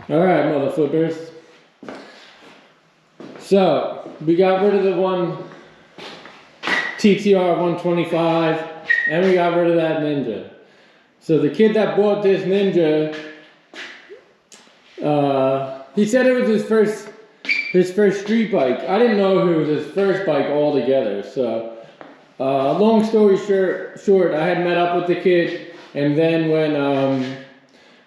Alright, mother flippers. So, we got rid of the one TTR 125 and we got rid of that Ninja. So the kid that bought this Ninja, he said it was his first street bike. I didn't know it was his first bike altogether. So, long story short, I had met up with the kid, and then when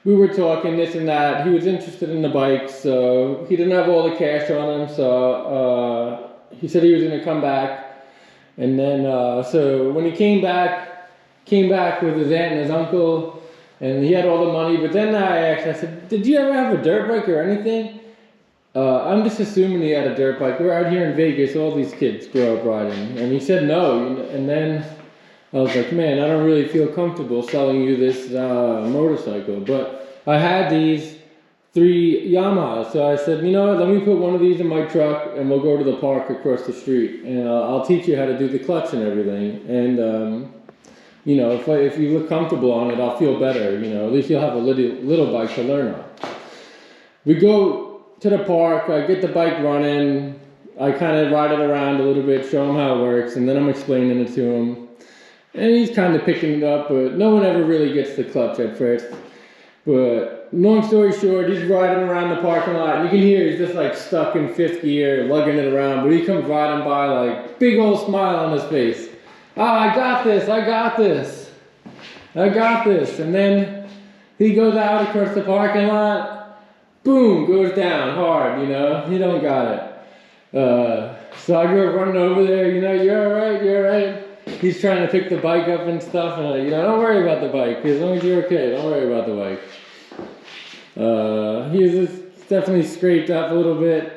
we were talking this and that, he was interested in the bike, so he didn't have all the cash on him, so he said he was going to come back. And then, so when he came back with his aunt and his uncle, and he had all the money, but then I said, did you ever have a dirt bike or anything? I'm just assuming he had a dirt bike. We're out here in Vegas, all these kids grow up riding. And he said no, and then I was like, man, I don't really feel comfortable selling you this motorcycle. But I had these 3 Yamahas, so I said, you know what, let me put one of these in my truck and we'll go to the park across the street, and I'll teach you how to do the clutch and everything. And you know, if you look comfortable on it, I'll feel better. You know, at least you'll have a little bike to learn on. We go to the park, I get the bike running, I kind of ride it around a little bit, show him how it works, and then I'm explaining it to him. And he's kind of picking it up, but no one ever really gets the clutch at first. But long story short, he's riding around the parking lot, and you can hear he's just like stuck in 5th gear, lugging it around, but he comes riding by like, big old smile on his face. I got this, I got this, I got this. And then he goes out across the parking lot, boom, goes down hard, you know, he don't got it. So I go running over there, you know, you're all right. He's trying to pick the bike up and stuff, and I'm like, you know, don't worry about the bike, as long as you're okay, don't worry about the bike. He was just definitely scraped up a little bit.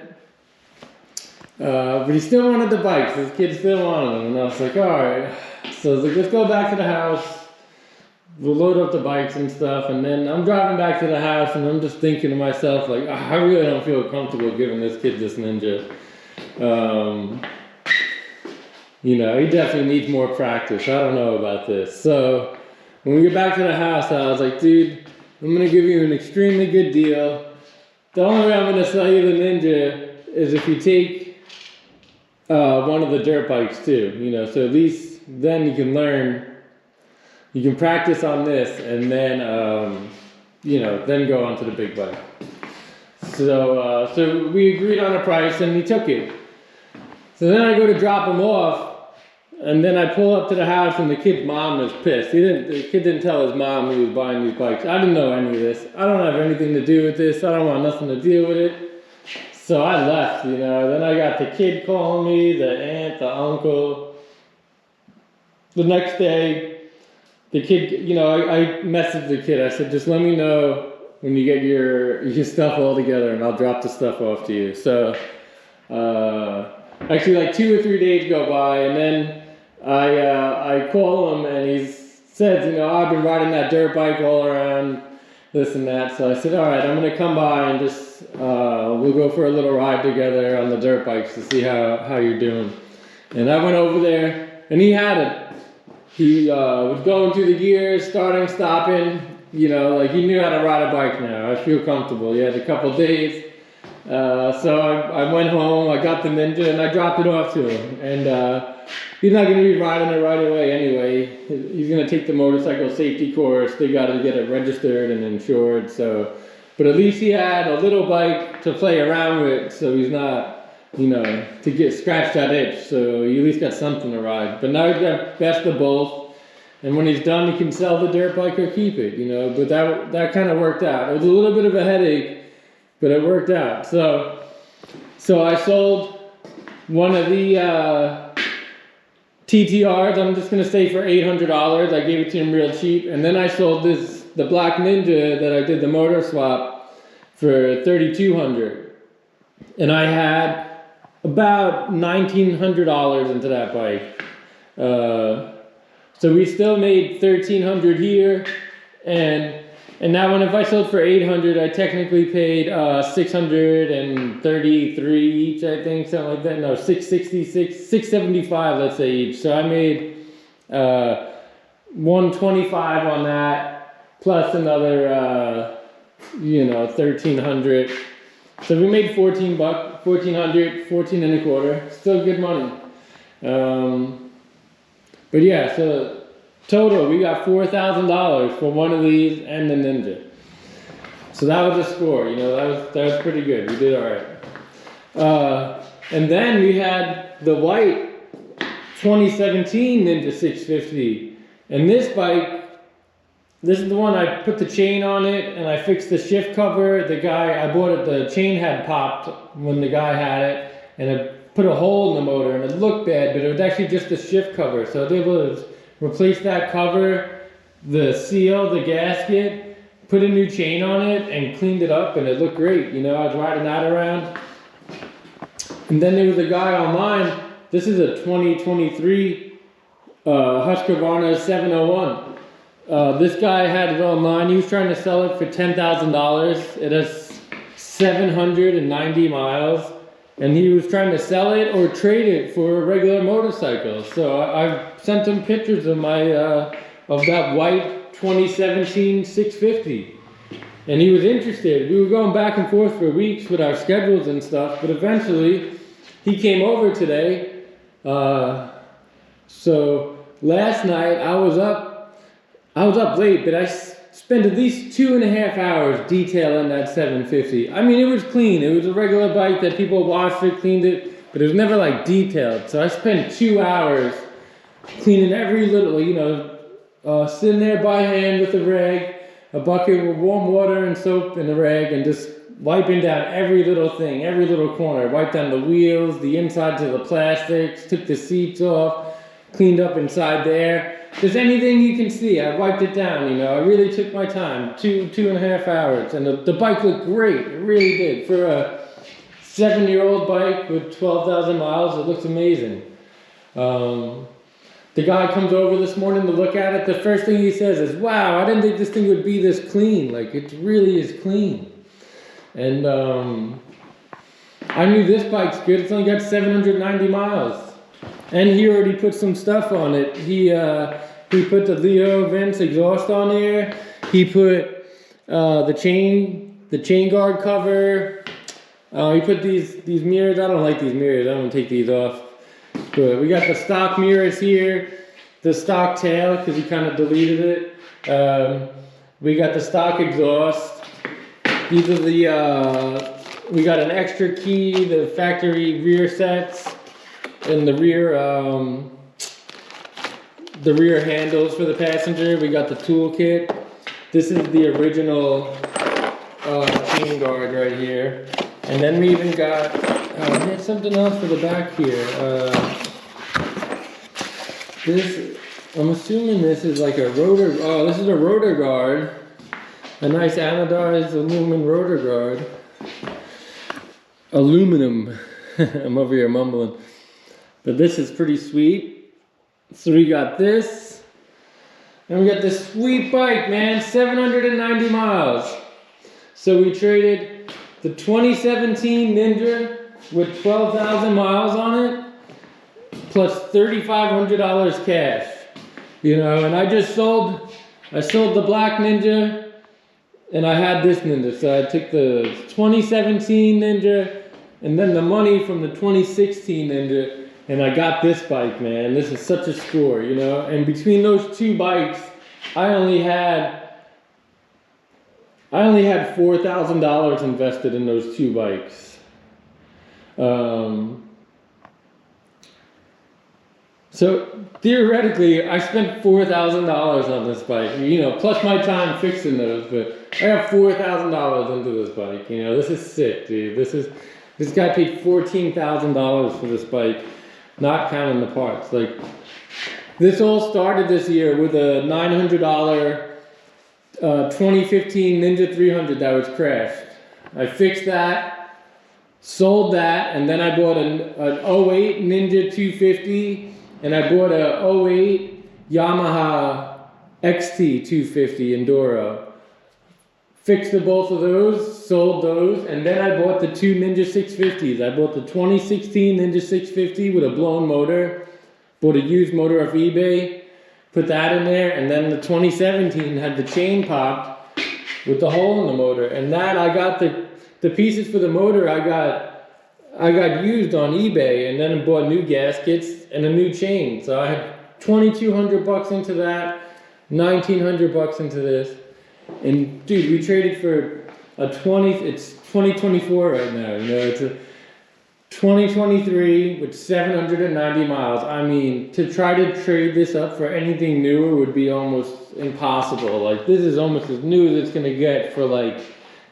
But he still wanted the bikes. His kid still wanted them, and I was like, all right. So I was like, let's go back to the house. We'll load up the bikes and stuff, and then I'm driving back to the house, and I'm just thinking to myself, like, I really don't feel comfortable giving this kid this Ninja. You know, he definitely needs more practice. I don't know about this. So when we get back to the house, I was like, dude, I'm gonna give you an extremely good deal. The only way I'm gonna sell you the Ninja is if you take one of the dirt bikes too, you know, so at least then you can learn, you can practice on this, and then, you know, then go on to the big bike. So, so we agreed on a price, and he took it. So then I go to drop him off, and then I pull up to the house, and the kid's mom was pissed. The kid didn't tell his mom he was buying these bikes. I didn't know any of this. I don't have anything to do with this. I don't want nothing to deal with it. So I left, you know. Then I got the kid calling me, the aunt, the uncle. The next day, the kid, you know, I messaged the kid. I said, just let me know when you get your stuff all together, and I'll drop the stuff off to you. So, actually, like 2 or 3 days go by, and then I call him, and he says, you know, I've been riding that dirt bike all around, this and that. So I said, all right, I'm gonna come by and just we'll go for a little ride together on the dirt bikes to see how you're doing. And I went over there, and he had it. He was going through the gears, starting, stopping, you know, like he knew how to ride a bike now. I feel comfortable. He had a couple days. So I went home, I got the Ninja, and I dropped it off to him. And he's not going to be riding it right away anyway. He's going to take the motorcycle safety course. They got to get it registered and insured. So, but at least he had a little bike to play around with, so he's not, you know, to get scratched that itch. So he at least got something to ride. But now he's got best of both. And when he's done, he can sell the dirt bike or keep it, you know. But that kind of worked out. It was a little bit of a headache, but it worked out. So I sold one of the TTRs. I'm just gonna say for $800. I gave it to him real cheap, and then I sold the black Ninja that I did the motor swap for $3,200, and I had about $1,900 into that bike. So we still made $1,300 here, and that one, if I sold for $800, I technically paid $633 each, I think, something like that. No, $675, let's say, each. So I made $125 on that, plus another you know, 1,300. So we made 14 bucks, 1,400, 14 and a quarter. Still good money. But yeah, so total we got $4,000 for one of these and the Ninja. So that was a score, you know, that was pretty good. We did all right. And then we had the white 2017 Ninja 650, and this bike. This is the one I put the chain on it and I fixed the shift cover. The guy, I bought it, the chain had popped when the guy had it, and it put a hole in the motor and it looked bad, but it was actually just the shift cover. So I was able to replace that cover, the seal, the gasket, put a new chain on it and cleaned it up, and it looked great. You know, I was riding that around. And then there was a guy online, this is a 2023 HUSQVARNA 701. This guy had it online. He was trying to sell it for $10,000. It has 790 miles, and he was trying to sell it or trade it for a regular motorcycle. So I sent him pictures of my of that white 2017 650, and he was interested. We were going back and forth for weeks with our schedules and stuff, but eventually he came over today. So last night I was up late, but I spent at least 2.5 hours detailing that 750. I mean, it was clean. It was a regular bike that people washed it, cleaned it, but it was never like detailed. So I spent 2 hours cleaning every little, you know, sitting there by hand with a rag, a bucket with warm water and soap and a rag, and just wiping down every little thing, every little corner. Wiped down the wheels, the insides of the plastics, took the seats off, cleaned up inside there. Just anything you can see, I wiped it down, you know. I really took my time, 2.5 hours, and the bike looked great. It really did. For a 7-year-old bike with 12,000 miles, it looks amazing. The guy comes over this morning to look at it. The first thing he says is, "Wow, I didn't think this thing would be this clean. Like, it really is clean." And I knew this bike's good. It's only got 790 miles. And he already put some stuff on it. He put the Leo Vents exhaust on there. He put the chain guard cover. He put these mirrors. I don't like these mirrors. I'm gonna take these off. But we got the stock mirrors here, the stock tail because he kind of deleted it. We got the stock exhaust. These are the we got an extra key, the factory rear sets. And the rear handles for the passenger. We got the toolkit. This is the original chain guard right here. And then we even got there's something else for the back here. This, I'm assuming this is like a rotor. Oh, this is a rotor guard. A nice anodized aluminum rotor guard. Aluminum. I'm over here mumbling. But this is pretty sweet. So we got this. And we got this sweet bike, man. 790 miles. So we traded the 2017 Ninja with 12,000 miles on it, plus $3,500 cash. You know, and I sold the black Ninja, and I had this Ninja. So I took the 2017 Ninja, and then the money from the 2016 Ninja, and I got this bike, man. This is such a score, you know. And between those two bikes, I only had $4,000 invested in those two bikes. So theoretically, I spent $4,000 on this bike, you know, plus my time fixing those. But I got $4,000 into this bike. You know, this is sick, dude. This guy paid $14,000 for this bike, not counting the parts. Like, this all started this year with a $900 2015 Ninja 300 that was crashed. I fixed that, sold that, and then I bought an 08 Ninja 250, and I bought a 08 Yamaha XT 250 Enduro. Fixed both of those, sold those, and then I bought the two Ninja 650s. I bought the 2016 Ninja 650 with a blown motor, bought a used motor off eBay, put that in there, and then the 2017 had the chain popped, with the hole in the motor. And that I got the pieces for the motor I got used on eBay, and then I bought new gaskets and a new chain. So I had $2,200 into that, $1,900 into this. And dude, we traded for it's 2024 right now, you know, it's a 2023 with 790 miles. I mean, to try to trade this up for anything newer would be almost impossible. Like, this is almost as new as it's gonna get for like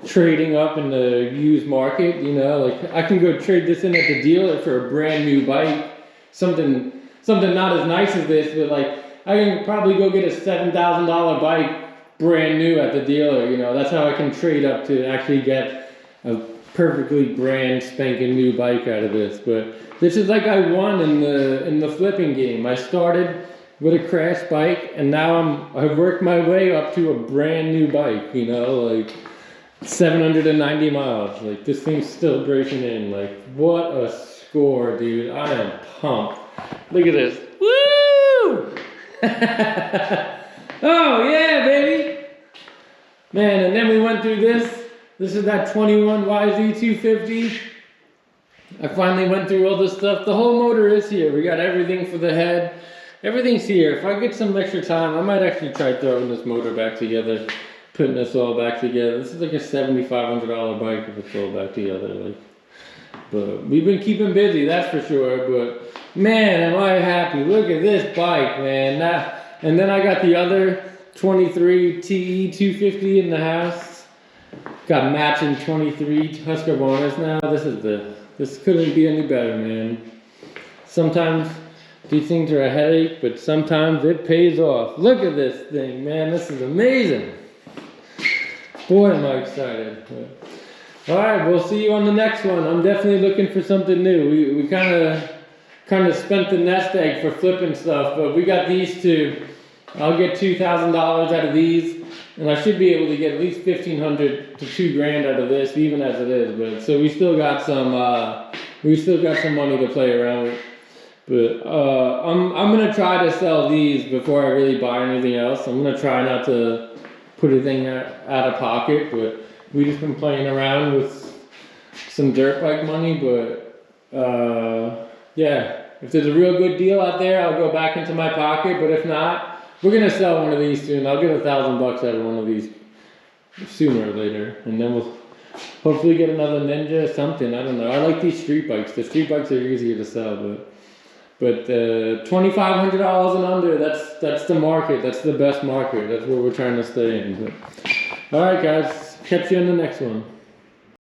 trading up in the used market, you know. Like, I can go trade this in at the dealer for a brand new bike, something not as nice as this, but like I can probably go get a $7,000 bike brand new at the dealer, you know. That's how I can trade up to actually get a perfectly brand spanking new bike out of this. But this is like I won in the flipping game. I started with a crash bike, and now I've worked my way up to a brand new bike, you know, like 790 miles. Like, this thing's still breaking in. Like, what a score, dude. I am pumped. Look at this. Woo! Oh yeah, baby! Man, and then we went through this. This is that 21 YZ250. I finally went through all this stuff. The whole motor is here. We got everything for the head. Everything's here. If I get some extra time, I might actually try throwing this motor back together, putting this all back together. This is like a $7,500 bike if it's all back together. Like, but we've been keeping busy, that's for sure. But man, am I happy. Look at this bike, man. And then I got the other 23 TE 250 in the house. Got matching 23 HUSQVARNAs now. This couldn't be any better, man. Sometimes these things are a headache, but sometimes it pays off. Look at this thing, man. This is amazing. Boy, am I excited. All right, we'll see you on the next one. I'm definitely looking for something new. We kind of spent the nest egg for flipping stuff, but we got these two. I'll get $2,000 out of these, and I should be able to get at least $1,500 to $2,000 out of this, even as it is. But so we still got some money to play around with. But I'm gonna try to sell these before I really buy anything else. I'm gonna try not to put anything out of pocket, but we just been playing around with some dirt bike money. But yeah, if there's a real good deal out there, I'll go back into my pocket. But if not, we're gonna sell one of these soon. I'll get $1,000 out of one of these sooner or later, and then we'll hopefully get another Ninja or something. I don't know. I like these street bikes. The street bikes are easier to sell, but $2,500 and under, that's the market. That's the best market. That's where we're trying to stay in. But, all right, guys. Catch you in the next one.